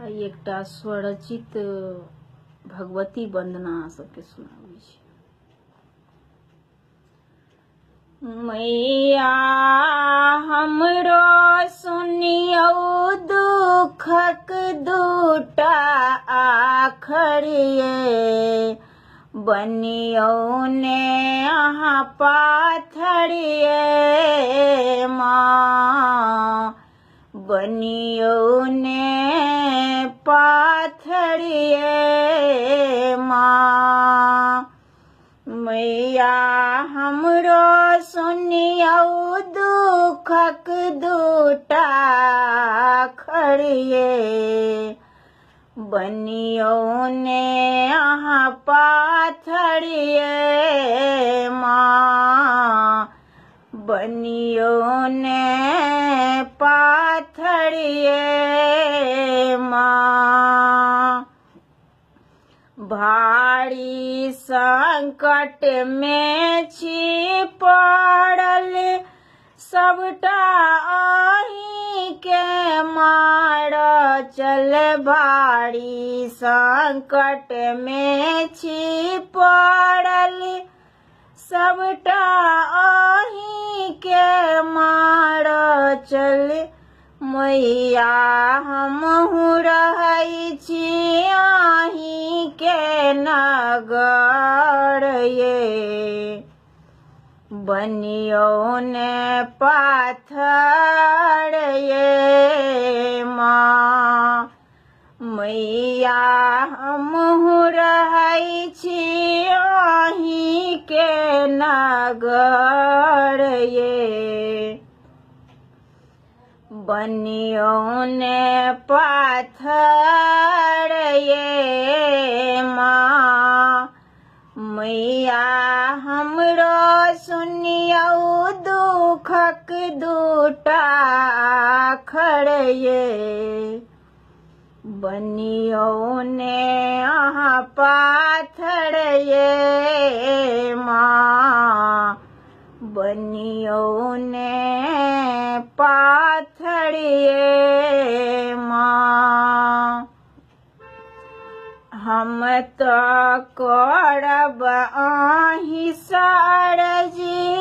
एकटा स्वरचित भगवती वंदना सबके सुनाबै छी। मैया हमरो सुनियौ दुखक दूटा आखर ये, बनियौ ने अहाँ पाथर ये माँ, बनियौ ने पाथर ये माँ। मैया हमरो सुनियौ दुखक दूटा आखर ये, बनियौ ने अहाँ पाथर ये माँ, बनियौ ने पाथर ये माँ। भारी संकट में छी पड़ल, सबटा अहीं के मार चल। भारी संकट में छी पड़ल, सबटा अहीं के मार चल। मैया हमहु रहै छी अहीं के नगर ये, बनियौ ने पाथर ये माँ। मैया हमहु रहै छी अहीं के नगर ये, बनियौ ने पाथर ये माँ। मैया हमरो सुनियौ दुखक दूटा आखर ये, बनियौ ने अहाँ पाथर ये माँ, बनियौ ने पाथर ये माँ। हम तो करब अहीं सरजी,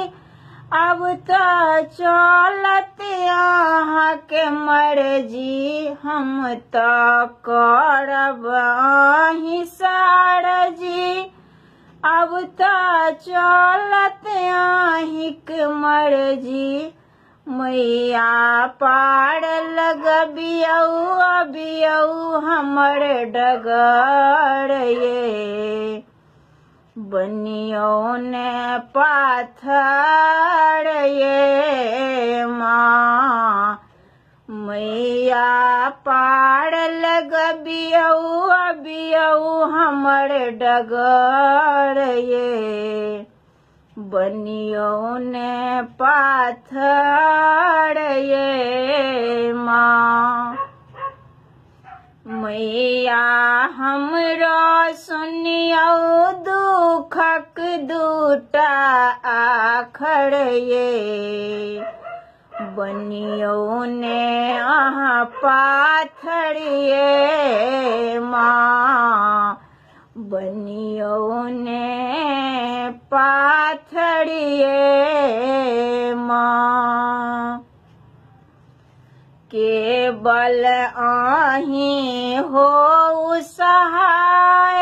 अब तो चलत अहाँ के मर्जी। हम तो करब अहीं सरजी, अब तो चलत अहीं के मर्जी। मैया पार लगबियौ अबियौ हमर डगर ये, बनियौ ने पाथर ये माँ। मैया पार लगबियौ अबियौ हमर डगर ये, बनियौ ने पाथर ये माँ। मैया हमरो सुनियौ दुखक दूटा आखर ये, बनियौ ने अहाँ पाथर ये माँ, बनियौ ने पाथर ये माँ। केवल अहीं हो सहाय,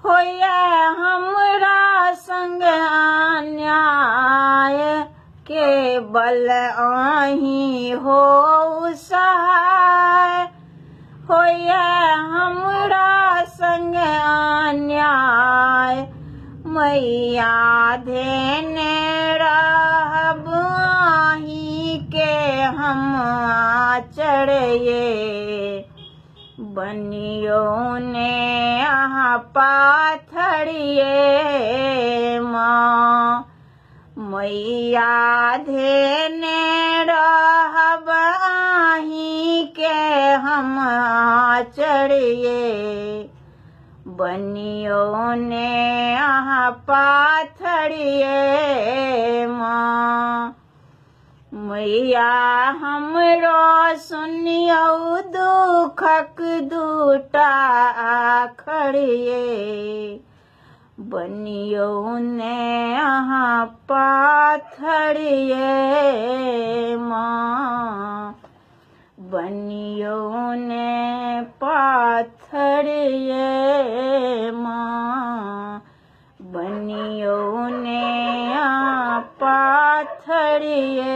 होइए हमरा संग अन्याय। केवल अहीं हो सहाय, होइए हमरा संग अन्याय। मैया धेने रहब अहीं के हम आचर ये, बनियौ ने अहाँ पाथर ये माँ। मैया धेने रहब अहीं के हम आचर ये, बनियौ ने अहाँ पाथर ये माँ। मैया हमरो सुनियो दुखक दूटा आखड़िए बनियो ने अहाँ पाथड़िए माँ बनियो ने पाथड़िए माँ बनियो ने पाथड़िए